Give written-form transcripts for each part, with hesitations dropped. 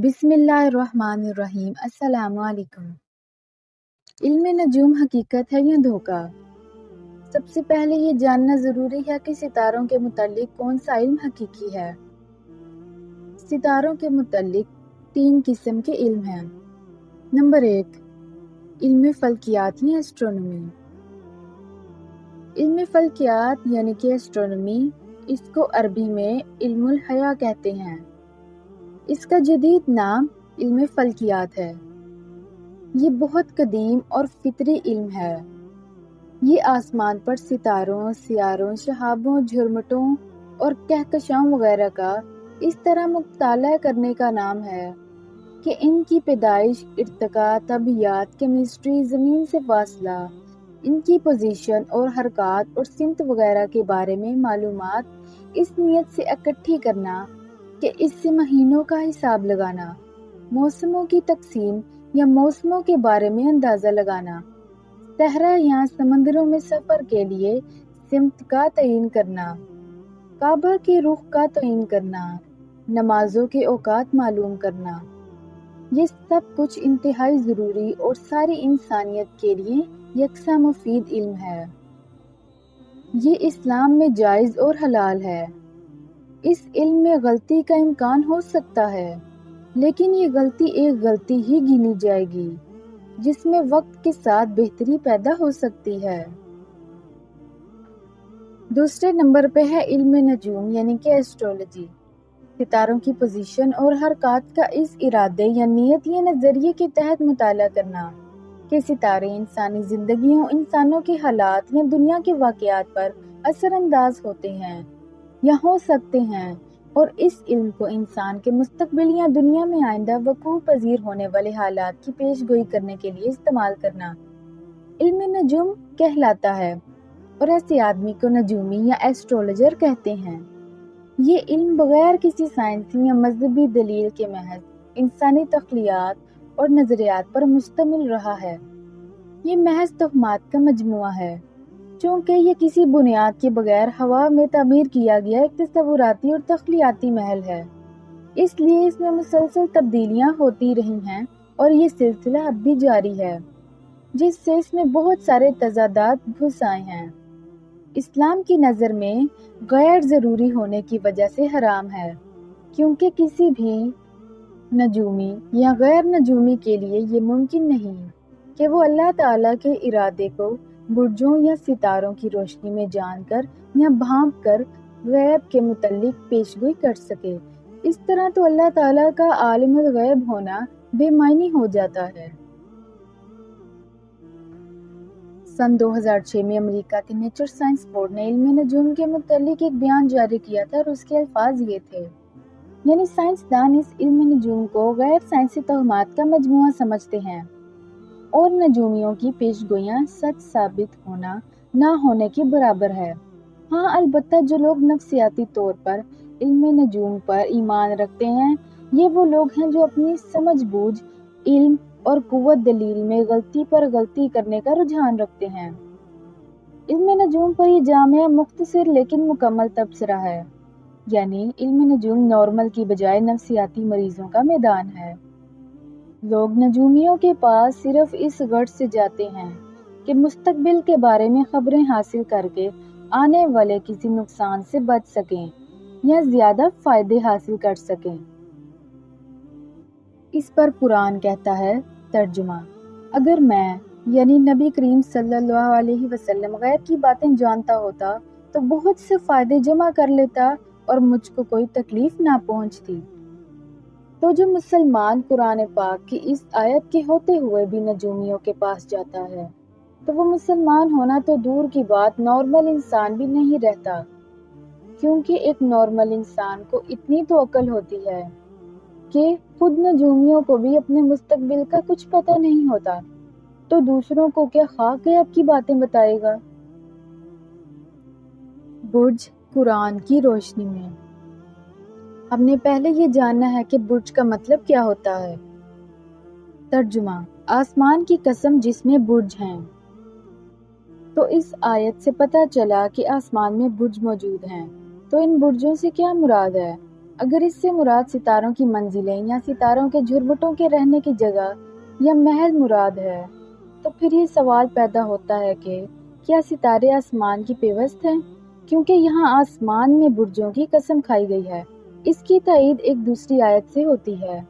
بسم اللہ الرحمن الرحیم۔ السلام علیکم۔ علم نجوم حقیقت ہے یا دھوکہ؟ سب سے پہلے یہ جاننا ضروری ہے کہ ستاروں کے متعلق کون سا علم حقیقی ہے۔ ستاروں کے متعلق 3 قسم کے علم ہیں۔ نمبر 1، علم فلکیات یا ایسٹرونومی۔ علم فلکیات یعنی کہ ایسٹرونومی، اس کو عربی میں علم الحیاء کہتے ہیں۔ اس کا جدید نام علم فلکیات ہے۔ یہ بہت قدیم اور فطری علم ہے۔ یہ آسمان پر ستاروں، سیاروں، شہابوں، جھرمٹوں اور کہکشاؤں وغیرہ کا اس طرح مطالعہ کرنے کا نام ہے کہ ان کی پیدائش، ارتقاء، طبیعت، کیمسٹری، زمین سے فاصلہ، ان کی پوزیشن اور حرکات اور سمت وغیرہ کے بارے میں معلومات اس نیت سے اکٹھی کرنا کہ اس سے مہینوں کا حساب لگانا، موسموں کی تقسیم یا موسموں کے بارے میں اندازہ لگانا، صحرا یا سمندروں میں سفر کے لیے سمت کا تعین کرنا، کعبہ کے رخ کا تعین کرنا، نمازوں کے اوقات معلوم کرنا، یہ سب کچھ انتہائی ضروری اور ساری انسانیت کے لیے یکساں مفید علم ہے۔ یہ اسلام میں جائز اور حلال ہے۔ اس علم میں غلطی کا امکان ہو سکتا ہے، لیکن یہ غلطی ایک غلطی ہی گنی جائے گی جس میں وقت کے ساتھ بہتری پیدا ہو سکتی ہے۔ دوسرے نمبر پہ ہے علم نجوم یعنی کہ ایسٹرولوجی۔ ستاروں کی پوزیشن اور حرکات کا اس ارادے یا نیت یا نظریے کے تحت مطالعہ کرنا کہ ستارے انسانی زندگیوں، انسانوں کے حالات یا دنیا کے واقعات پر اثر انداز ہوتے ہیں یا ہو سکتے ہیں، اور اس علم کو انسان کے مستقبل یا دنیا میں آئندہ وقوع پذیر ہونے والے حالات کی پیش گوئی کرنے کے لیے استعمال کرنا علم نجوم کہلاتا ہے، اور ایسے آدمی کو نجومی یا ایسٹرولوجر کہتے ہیں۔ یہ علم بغیر کسی سائنسی یا مذہبی دلیل کے محض انسانی تخیلات اور نظریات پر مشتمل رہا ہے۔ یہ محض توہمات کا مجموعہ ہے، چونکہ یہ کسی بنیاد کے بغیر ہوا میں تعمیر کیا گیا ایک تصوراتی اور تخیلاتی محل ہے۔ اس لیے اس میں مسلسل تبدیلیاں ہوتی رہی ہیں اور یہ سلسلہ اب بھی جاری ہے، جس سے اس میں بہت سارے تضادات گھس آئے ہیں۔ اسلام کی نظر میں غیر ضروری ہونے کی وجہ سے حرام ہے، کیونکہ کسی بھی نجومی یا غیر نجومی کے لیے یہ ممکن نہیں کہ وہ اللہ تعالیٰ کے ارادے کو برجوں یا ستاروں کی روشنی میں جان کر یا بھانپ کر غیب کے متعلق پیشگوئی کر سکے۔ اس طرح تو اللہ تعالیٰ کا عالم الغیب ہونا بے معنی ہو جاتا ہے۔ سن 2006 میں امریکہ کے نیچر سائنس بورڈ نے علم نجوم کے متعلق ایک بیان جاری کیا تھا، اور اس کے الفاظ یہ تھے، یعنی سائنسدان اس علم نجوم کو غیر سائنسی توہمات کا مجموعہ سمجھتے ہیں، اور نجومیوں کی پیش گوئیاں سچ ثابت ہونا نہ ہونے کے برابر ہے۔ ہاں، البتہ جو لوگ نفسیاتی طور پر علم نجوم پر ایمان رکھتے ہیں، یہ وہ لوگ ہیں جو اپنی سمجھ بوجھ، علم اور قوت دلیل میں غلطی پر غلطی کرنے کا رجحان رکھتے ہیں۔ علم نجوم پر یہ جامع مختصر لیکن مکمل تبصرہ ہے، یعنی علم نجوم نارمل کی بجائے نفسیاتی مریضوں کا میدان ہے۔ لوگ نجومیوں کے پاس صرف اس غرض سے جاتے ہیں کہ مستقبل کے بارے میں خبریں حاصل کر کے آنے والے کسی نقصان سے بچ سکیں یا زیادہ فائدے حاصل کر سکیں۔ اس پر قرآن کہتا ہے، ترجمہ: اگر میں یعنی نبی کریم صلی اللہ علیہ وسلم غیب کی باتیں جانتا ہوتا تو بہت سے فائدے جمع کر لیتا اور مجھ کو کوئی تکلیف نہ پہنچتی۔ تو جو مسلمان قرآن پاک کی اس آیت کے ہوتے ہوئے بھی نجومیوں کے پاس جاتا ہے، تو وہ مسلمان ہونا تو دور کی بات نارمل انسان بھی نہیں رہتا، کیونکہ ایک نارمل انسان کو اتنی تو عقل ہوتی ہے کہ خود نجومیوں کو بھی اپنے مستقبل کا کچھ پتہ نہیں ہوتا، تو دوسروں کو کیا خاک غیب کی باتیں بتائے گا۔ برج قرآن کی روشنی میں ہم نے پہلے یہ جاننا ہے کہ برج کا مطلب کیا ہوتا ہے۔ ترجمہ: آسمان کی قسم جس میں برج ہیں۔ تو اس آیت سے پتہ چلا کہ آسمان میں برج موجود ہیں، تو ان برجوں سے کیا مراد ہے؟ اگر اس سے مراد ستاروں کی منزلیں یا ستاروں کے جھرمٹوں کے رہنے کی جگہ یا محل مراد ہے تو پھر یہ سوال پیدا ہوتا ہے کہ کیا ستارے آسمان کی پیوست ہیں؟ کیونکہ یہاں آسمان میں برجوں کی قسم کھائی گئی ہے۔ اس کی تائید ایک دوسری آیت سے ہوتی ہے۔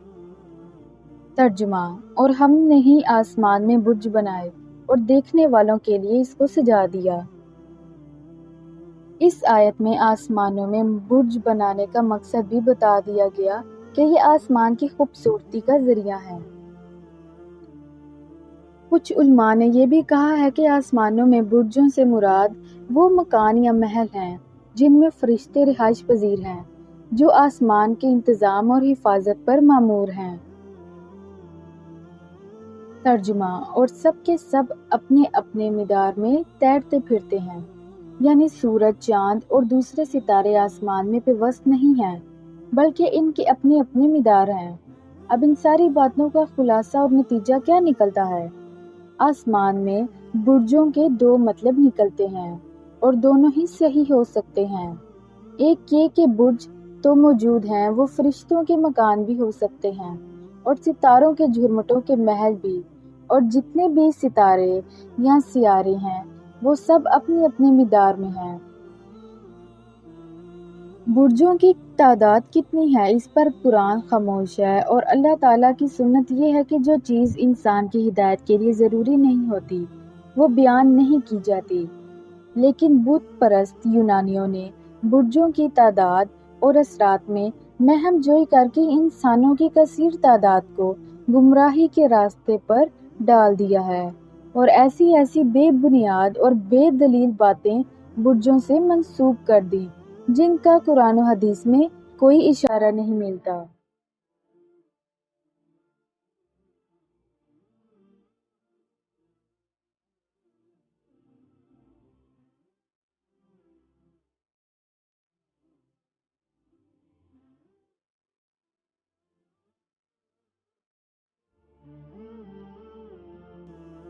ترجمہ: اور ہم نے ہی آسمان میں برج بنائے اور دیکھنے والوں کے لیے اس کو سجا دیا۔ اس آیت میں آسمانوں میں برج بنانے کا مقصد بھی بتا دیا گیا کہ یہ آسمان کی خوبصورتی کا ذریعہ ہے۔ کچھ علماء نے یہ بھی کہا ہے کہ آسمانوں میں برجوں سے مراد وہ مکان یا محل ہیں جن میں فرشتے رہائش پذیر ہیں، جو آسمان کے انتظام اور حفاظت پر مامور ہیں۔ ترجمہ: اور سب کے سب اپنے اپنے مدار میں تیرتے پھرتے ہیں، یعنی سورج، چاند اور دوسرے ستارے آسمان میں پیوست نہیں ہیں، بلکہ ان کے اپنے اپنے مدار ہیں۔ اب ان ساری باتوں کا خلاصہ اور نتیجہ کیا نکلتا ہے؟ آسمان میں برجوں کے دو مطلب نکلتے ہیں اور دونوں ہی صحیح ہو سکتے ہیں۔ ایک یہ کہ برج تو موجود ہیں، وہ فرشتوں کے مکان بھی ہو سکتے ہیں اور ستاروں کے جھرمٹوں کے محل بھی، اور جتنے بھی ستارے یا سیارے ہیں وہ سب اپنے اپنے مدار میں ہیں۔ برجوں کی تعداد کتنی ہے اس پر قرآن خاموش ہے، اور اللہ تعالیٰ کی سنت یہ ہے کہ جو چیز انسان کی ہدایت کے لیے ضروری نہیں ہوتی وہ بیان نہیں کی جاتی۔ لیکن بت پرست یونانیوں نے برجوں کی تعداد اور اثرات میں مہم جوئی کر کے انسانوں کی کثیر تعداد کو گمراہی کے راستے پر ڈال دیا ہے، اور ایسی بے بنیاد اور بے دلیل باتیں برجوں سے منسوب کر دی جن کا قرآن و حدیث میں کوئی اشارہ نہیں ملتا۔